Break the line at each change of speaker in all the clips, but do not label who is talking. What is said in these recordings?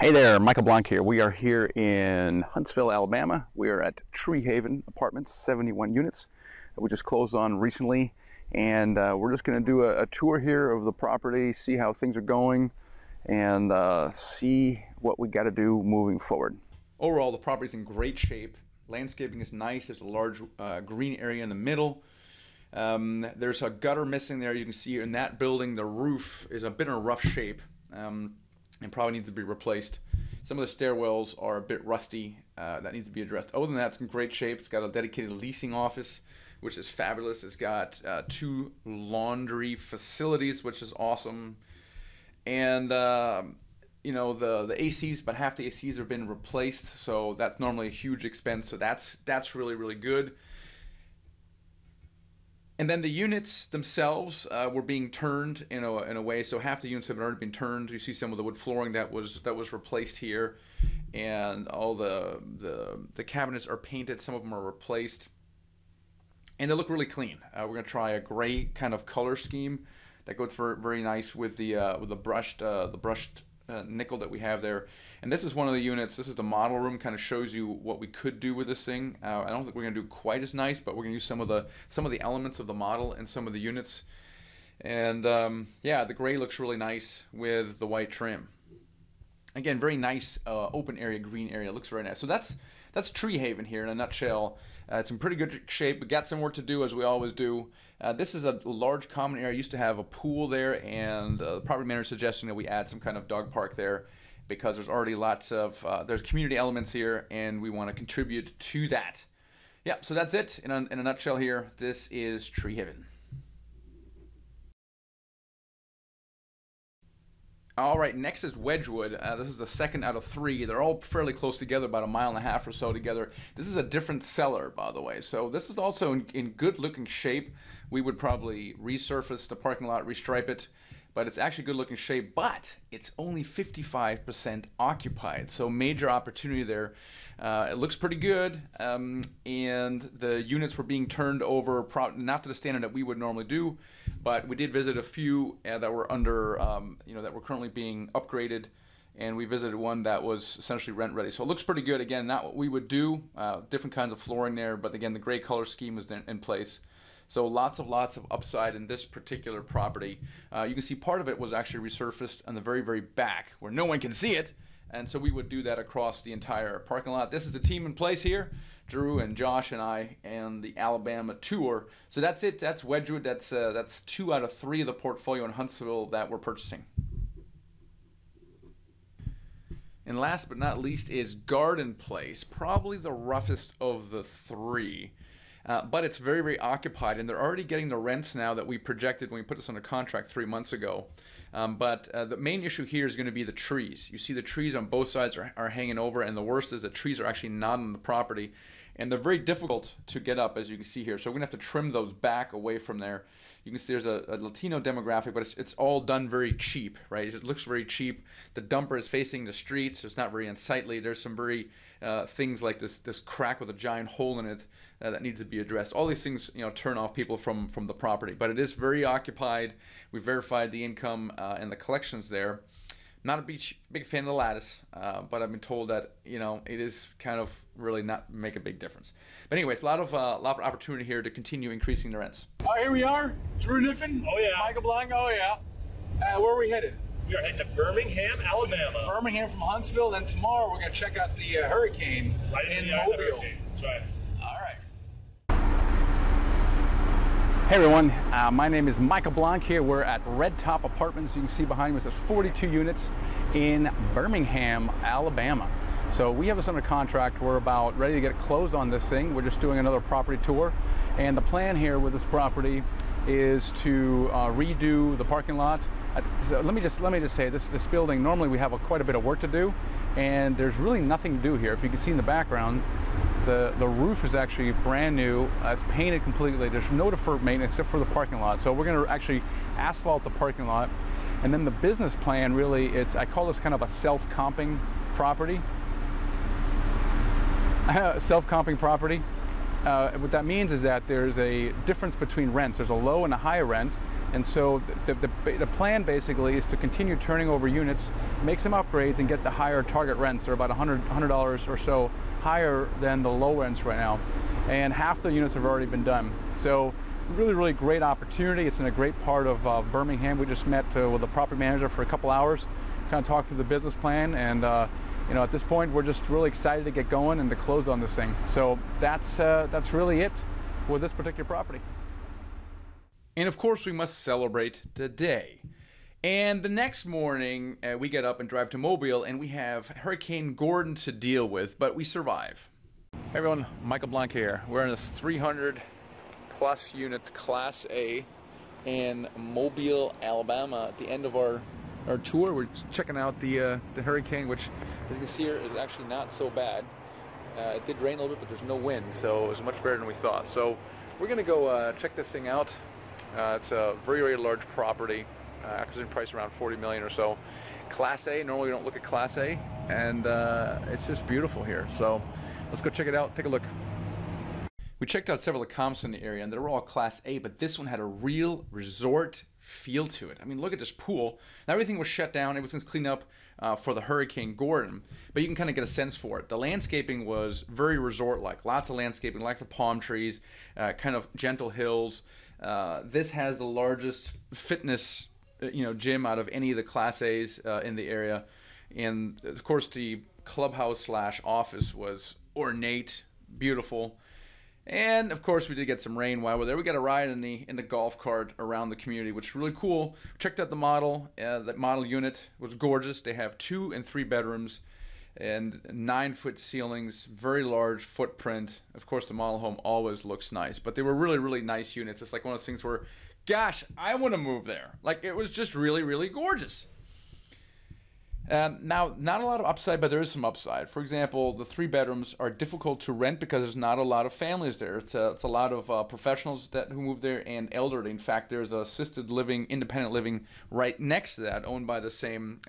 Hey there, Michael Blanc here. We are here in Huntsville, Alabama. We are at Tree Haven Apartments, 71 units that we just closed on recently. And we're just going to do a tour here of the property, see how things are going, and see what we got to do moving forward.
Overall, the property is in great shape. Landscaping is nice. There's a large green area in the middle. There's a gutter missing there. You can see in that building, the roof is a bit in a rough shape. And probably needs to be replaced. Some of the stairwells are a bit rusty. That needs to be addressed. Other than that, it's in great shape. It's got a dedicated leasing office, which is fabulous. It's got 2 laundry facilities, which is awesome. And you know, the ACs, about half the ACs have been replaced, so that's normally a huge expense. So that's really good. And then the units themselves were being turned in a way, so half the units have already been turned. You see some of the wood flooring that was replaced here, and all the cabinets are painted. Some of them are replaced, and they look really clean. We're gonna try a gray kind of color scheme that goes very nice with the brushed nickel that we have there. And this is one of the units. This is the model room. Kind of shows you what we could do with this thing. I don't think we're gonna do quite as nice, but we're gonna use some of the elements of the model in some of the units. And yeah, the gray looks really nice with the white trim. Again, very nice open area, green area. It looks very nice. So that's Tree Haven here in a nutshell. It's in pretty good shape. We got some work to do, as we always do. This is a large common area. I used to have a pool there, and the property manager is suggesting that we add some kind of dog park there because there's already lots of there's community elements here, and we want to contribute to that. Yeah, so that's it in a nutshell here. This is Tree Haven. All right, next is Wedgwood. This is the second out of 3. They're all fairly close together, about 1.5 miles or so together. This is a different seller, by the way. So this is also in good-looking shape. We would probably resurface the parking lot, restripe it, but it's actually good-looking shape. But it's only 55% occupied, so major opportunity there. It looks pretty good, and the units were being turned over, not to the standard that we would normally do, but we did visit a few that were under, you know, that were currently being upgraded, and we visited one that was essentially rent ready. So it looks pretty good. Again, not what we would do, different kinds of flooring there, but again, the gray color scheme was in place. So lots of upside in this particular property. You can see part of it was actually resurfaced on the very back where no one can see it. And so we would do that across the entire parking lot. This is the team in place here, Drew and Josh and I, and the Alabama tour. So that's it. That's Wedgwood. That's 2 out of 3 of the portfolio in Huntsville that we're purchasing. And last but not least is Garden Place, probably the roughest of the 3. But it's very occupied, and they're already getting the rents now that we projected when we put this under contract 3 months ago. But the main issue here is going to be the trees. You see the trees on both sides are hanging over, and the worst is the trees are actually not on the property, and they're very difficult to get up, as you can see here. So we're going to have to trim those back away from there. You can see there's a Latino demographic, but it's all done very cheap, right? It looks very cheap. The dumper is facing the streets. So it's not very unsightly. There's some very things like this crack with a giant hole in it that needs to be addressed. All these things, you know, turn off people from the property, but it is very occupied. We verified the income and the collections there. Not a big fan of the lattice, but I've been told that, you know, it is kind of really not make a big difference. But anyways, a lot of opportunity here to continue increasing the rents.
Here we are, Drew Niffin.
Oh yeah.
Michael Blanc. Oh yeah. Where are we headed?
We are heading to Birmingham, Alabama.
Birmingham from Huntsville. Then tomorrow we're going to check out the hurricane in Mobile.
Hurricane. That's right.
All right.
Hey everyone, my name is Michael Blanc here. We're at Red Top Apartments. You can see behind me there's 42 units in Birmingham, Alabama. So we have this under contract. We're about ready to get closed on this thing. We're just doing another property tour. And the plan here with this property is to redo the parking lot. So let me just say this building, normally we have quite a bit of work to do, and there's really nothing to do here. If you can see in the background, the roof is actually brand new. It's painted completely. There's no deferred maintenance except for the parking lot. So we're going to actually asphalt the parking lot. And then the business plan really, I call this kind of a self-comping property. Self-comping property. What that means is that there's a difference between rents. There's a low and a high rent, And so the plan basically is to continue turning over units, make some upgrades, and get the higher target rents. They're about $100 or so higher than the low rents right now. And half the units have already been done. So really great opportunity. It's in a great part of Birmingham. We just met with the property manager for a couple hours, kind of talked through the business plan, and you know, at this point we're just really excited to get going and to close on this thing. So that's really it with this particular property.
And of course, we must celebrate today. And the next morning, we get up and drive to Mobile, and we have Hurricane Gordon to deal with, but we survive.
Hey everyone, Michael Blanc here. We're in this 300 plus unit Class A in Mobile, Alabama. At the end of our tour, we're checking out the hurricane, which, as you can see here, is actually not so bad. It did rain a little bit, but there's no wind, so it was much better than we thought. So we're going to go check this thing out. It's a very large property, acquisition price around $40 million or so. Class A, normally we don't look at Class A, and it's just beautiful here. So let's go check it out, take a look.
We checked out several of the comps in the area, and they were all Class A, but this one had a real resort feel to it. I mean, look at this pool. Now, everything was shut down, everything's cleaned up for the Hurricane Gordon, but you can kind of get a sense for it. The landscaping was very resort-like, lots of landscaping, like the palm trees, kind of gentle hills. This has the largest fitness gym out of any of the Class A's in the area. And of course the clubhouse / office was ornate, beautiful. And of course we did get some rain while we're there. We got a ride in the golf cart around the community, which is really cool. Checked out the model. That model unit was gorgeous. They have 2 and 3 bedrooms and 9-foot ceilings, very large footprint. Of course, the model home always looks nice, but they were really nice units. It's like one of those things where, gosh, I want to move there. Like, it was just really gorgeous. Now, not a lot of upside, but there is some upside. For example, the 3 bedrooms are difficult to rent because there's not a lot of families there. It's a lot of professionals who move there and elderly. In fact, there's assisted living, independent living right next to that, owned by the same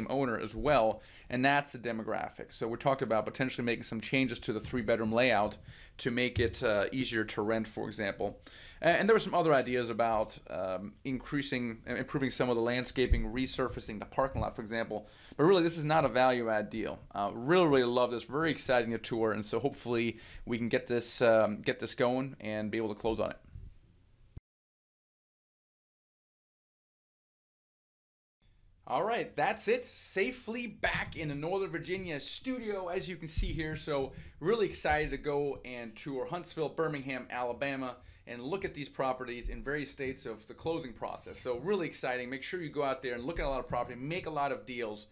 owner as well, and that's the demographic. So we talked about potentially making some changes to the 3-bedroom layout to make it easier to rent, for example. And there were some other ideas about improving some of the landscaping, resurfacing the parking lot, for example. But really, this is not a value-add deal. Really love this. Very exciting a tour, and so hopefully we can get this going and be able to close on it. All right, that's it. Safely back in the Northern Virginia studio, as you can see here. So really excited to go and tour Huntsville, Birmingham, Alabama, and look at these properties in various states of the closing process. So really exciting. Make sure you go out there and look at a lot of property, make a lot of deals.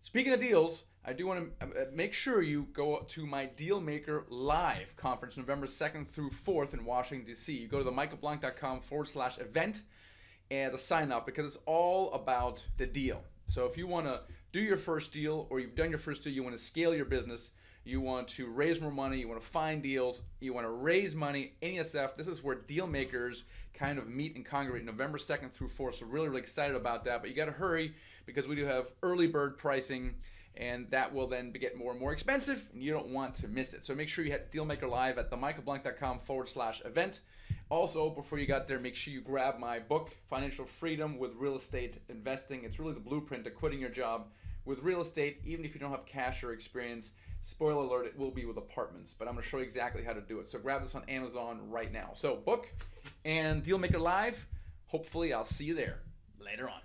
Speaking of deals, I do want to make sure you go to my Dealmaker Live conference, November 2nd through 4th in Washington, D.C. You go to the michaelblanc.com/event and to sign up, because it's all about the deal. So if you want to do your first deal, or you've done your first deal, you want to scale your business, you want to raise more money, you want to find deals, you want to raise money, any of that stuff, this is where deal makers kind of meet and congregate November 2nd through 4th. So really excited about that, but you got to hurry because we do have early bird pricing, and that will then get more and more expensive, and you don't want to miss it. So make sure you hit Dealmaker Live at themichaelblanc.com/event. Also, before you got there, make sure you grab my book, Financial Freedom with Real Estate Investing. It's really the blueprint to quitting your job with real estate, even if you don't have cash or experience. Spoiler alert, it will be with apartments, but I'm going to show you exactly how to do it. So grab this on Amazon right now. So book and Dealmaker Live. Hopefully I'll see you there later on.